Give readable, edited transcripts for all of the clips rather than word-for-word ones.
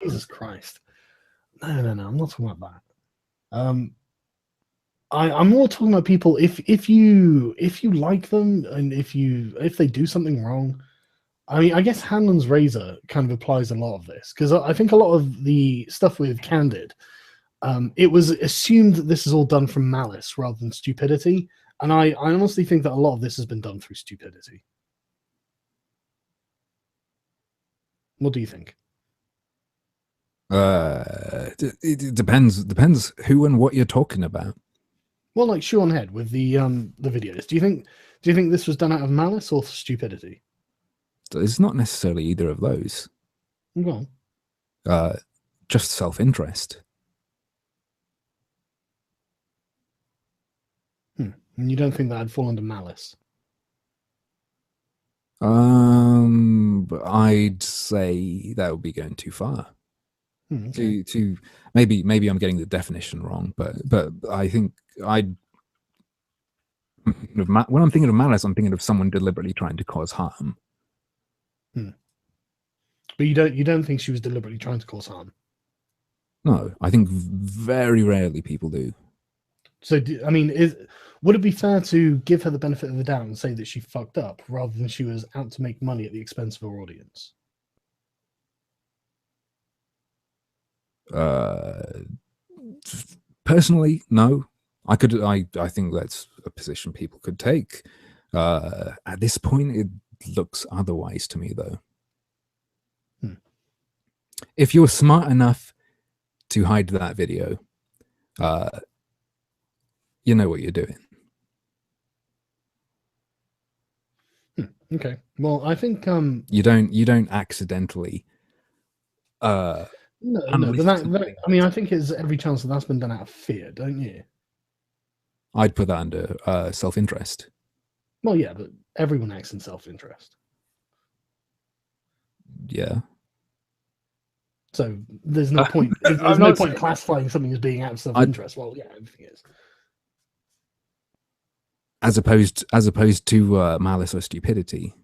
Jesus Christ. No, I'm not talking about that. I'm more talking about people. If you like them, and if they do something wrong, I mean, I guess Hanlon's razor kind of applies a lot of this, because I think a lot of the stuff with Candid, it was assumed that this is all done from malice rather than stupidity, and I honestly think that a lot of this has been done through stupidity. What do you think? It depends who and what you're talking about. Well, like shoe on head with the videos. Do you think this was done out of malice or stupidity? It's not necessarily either of those. Go on. Just self-interest. And you don't think that'd fall under malice? But I'd say that would be going too far. Okay. To maybe I'm getting the definition wrong, but I think when I'm thinking of malice, I'm thinking of someone deliberately trying to cause harm. But you don't think she was deliberately trying to cause harm? No, I think very rarely people do. So, I mean, would it be fair to give her the benefit of the doubt and say that she fucked up rather than she was out to make money at the expense of her audience? Personally, no. I think that's a position people could take. At this point, it looks otherwise to me, though. If you're smart enough to hide that video, you know what you're doing. Okay. Well, I think you don't accidentally. No, but that I mean, I think it's every chance that that's been done out of fear, don't you? I'd put that under self-interest. Well, yeah, but everyone acts in self-interest. Yeah. So there's no point. There's no point classifying something as being out of self-interest. Well, yeah, everything is. As opposed to malice or stupidity.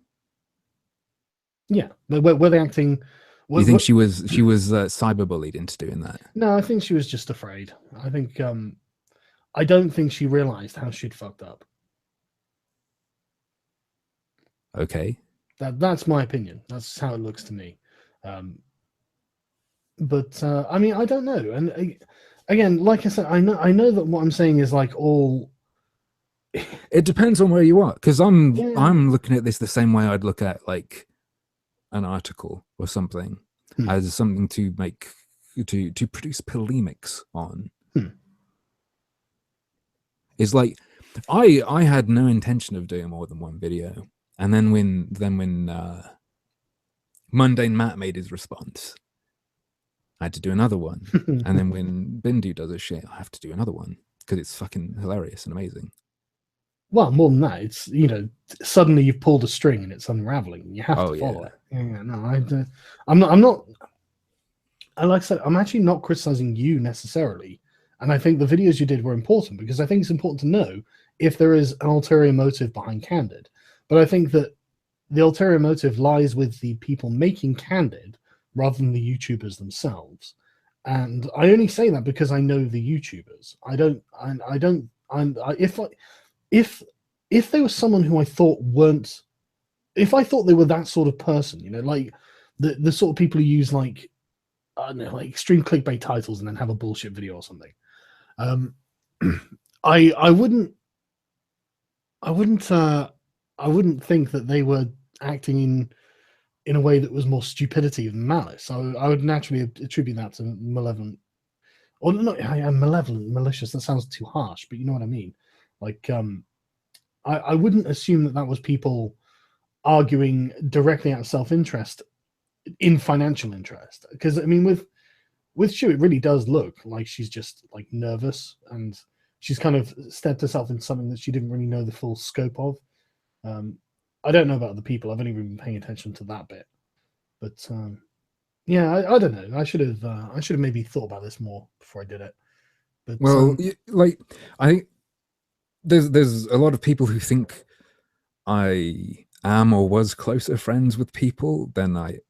Yeah, but were they acting? You think she was cyberbullied into doing that? No, I think she was just afraid. I think I don't think she realized how she'd fucked up. Okay. That's my opinion. That's how it looks to me. But I mean, I don't know. And again, like I said, I know that what I'm saying is like all. It depends on where you are, because I'm looking at this the same way I'd look at like an article or something as something to make to produce polemics on. It's like I had no intention of doing more than one video, and then when Mundane Matt made his response, I had to do another one. And then when Bindu does his shit, I have to do another one because it's fucking hilarious and amazing. Well, more than that, it's, you know, suddenly you've pulled a string and it's unraveling. And you have to follow it. Yeah, no, I'm not. Like I said, I'm actually not criticizing you necessarily. And I think the videos you did were important because I think it's important to know if there is an ulterior motive behind Candid. But I think that the ulterior motive lies with the people making Candid rather than the YouTubers themselves. And I only say that because I know the YouTubers. If they were someone who I thought weren't, if I thought they were that sort of person, you know, like the sort of people who use like, I don't know, like extreme clickbait titles and then have a bullshit video or something, I wouldn't think that they were acting in a way that was more stupidity than malice. I would naturally attribute that to malevolent, or not malevolent, malicious. That sounds too harsh, but you know what I mean. Like, I wouldn't assume that was people arguing directly out of self-interest in financial interest. Because, I mean, with Shu, it really does look like she's just, like, nervous, and she's kind of stepped herself into something that she didn't really know the full scope of. I don't know about other people. I've only been paying attention to that bit. But, yeah, I don't know. I should have maybe thought about this more before I did it. But, well, like, I think there's a lot of people who think I am or was closer friends with people than I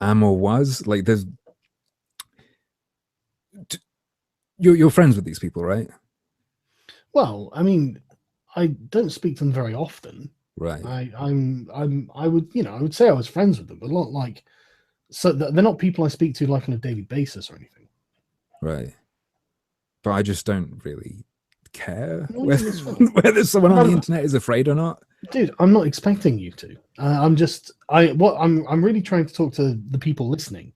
am or was. Like, there's you're friends with these people, right? Well, I mean, I don't speak to them very often. Right. I would say I was friends with them, but not like, so they're not people I speak to like on a daily basis or anything. Right. But I just don't really care No, that's fine. whether someone on the internet is afraid or not. Dude, I'm not expecting you to. I'm really trying to talk to the people listening,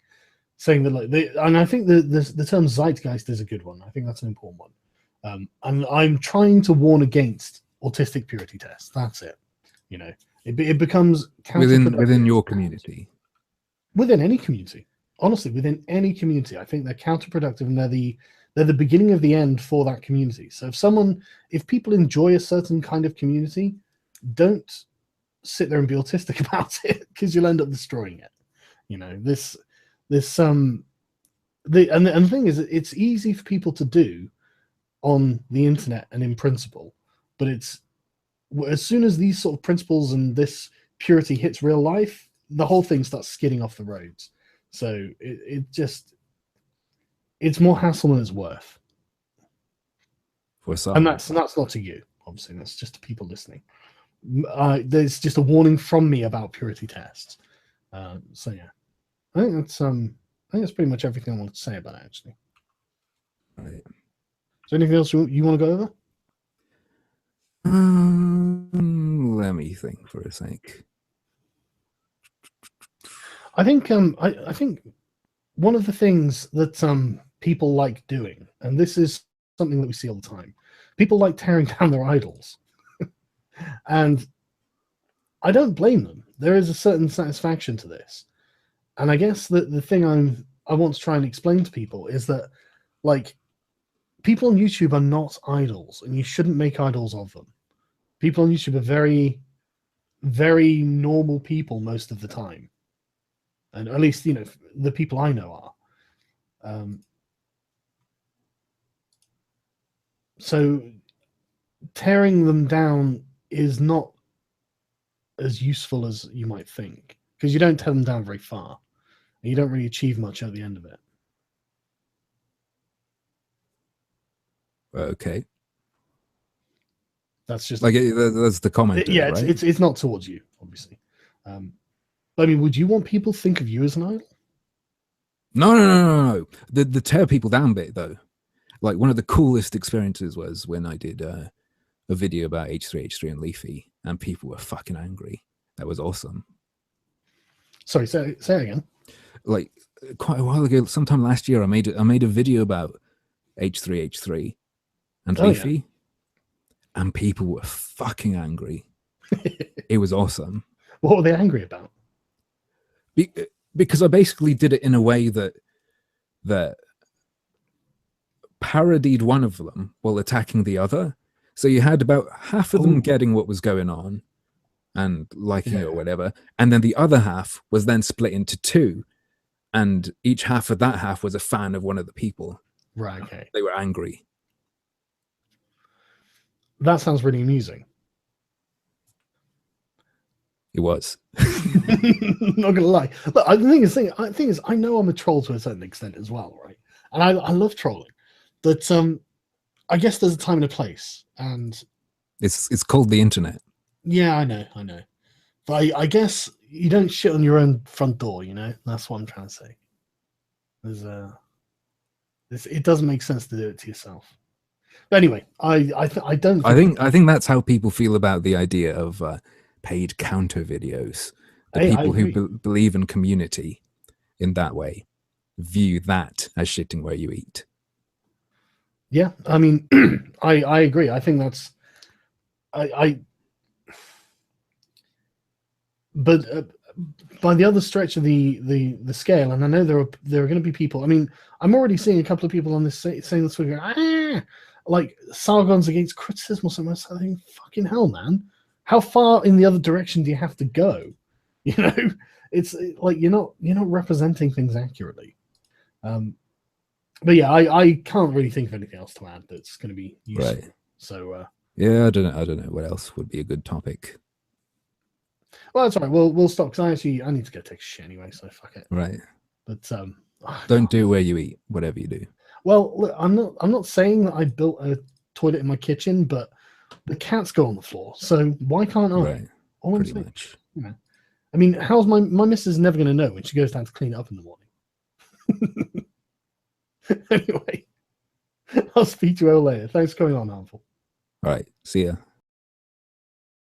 saying that and I think the term zeitgeist is a good one. I think that's an important one. And I'm trying to warn against autistic purity tests. That's it. You know, it becomes within your community, within any community. Honestly, within any community, I think they're counterproductive, and they're the beginning of the end for that community. So if people enjoy a certain kind of community, don't sit there and be autistic about it, because you'll end up destroying it. You know, and the thing is, it's easy for people to do on the internet and in principle, but it's as soon as these sort of principles and this purity hits real life, the whole thing starts skidding off the roads. So it's more hassle than it's worth. For some. And that's not to you, obviously. That's just to people listening. There's just a warning from me about purity tests. So yeah, I think that's pretty much everything I wanted to say about it, actually. Right. Is there anything else you want to go over? Let me think for a sec. I think I think one of the things that people like doing, and this is something that we see all the time, people like tearing down their idols. And I don't blame them. There is a certain satisfaction to this. And I guess the thing I want to try and explain to people is that, like, people on YouTube are not idols, and you shouldn't make idols of them. People on YouTube are very, very normal people most of the time. And at least, you know, the people I know are. So tearing them down is not as useful as you might think, because you don't tear them down very far, and you don't really achieve much at the end of it. Okay. That's just like that's the comment. Yeah, right? it's not towards you, obviously. But I mean, would you want people to think of you as an idol? No. The tear people down bit, though. Like, one of the coolest experiences was when I did a video about H3H3 and Leafy, and people were fucking angry. That was awesome. Sorry, say again. Like, quite a while ago, sometime last year, I made a video about H3H3 and Leafy, yeah. And people were fucking angry. It was awesome. What were they angry about? Because I basically did it in a way that parodied one of them while attacking the other. So you had about half of them getting what was going on and liking it or whatever, and then the other half was then split into two, and each half of that half was a fan of one of the people. Right. Okay. They were angry. That sounds really amusing. It was. Not gonna lie. Look, the thing is, I know I'm a troll to a certain extent as well, right? And I love trolling, but I guess there's a time and a place, and it's called the internet. Yeah, I know. But I guess you don't shit on your own front door, you know? That's what I'm trying to say. It doesn't make sense to do it to yourself. But anyway, I think that's how people feel about the idea of paid counter videos. The people who believe in community in that way view that as shitting where you eat. Yeah, I mean, I agree. I think that's but by the other stretch of the scale, and I know there are going to be people. I mean, I'm already seeing a couple of people on this saying this week, like Sargon's against criticism or something. I think, fucking hell, man, how far in the other direction do you have to go? You know, it's like you're not representing things accurately. But yeah, I can't really think of anything else to add that's going to be useful. Right. So yeah, I don't know what else would be a good topic. Well, that's all right. We'll stop because I need to go take a shit anyway. So fuck it. Right. But Don't do where you eat, whatever you do. Well, look, I'm not saying that I built a toilet in my kitchen, but the cats go on the floor. So why can't I? Right. All I'm Pretty saying, much. you know, I mean, how's my missus never going to know when she goes down to clean it up in the morning? Anyway, I'll speak to you all later. Thanks for coming on, Harmful. All right. See ya.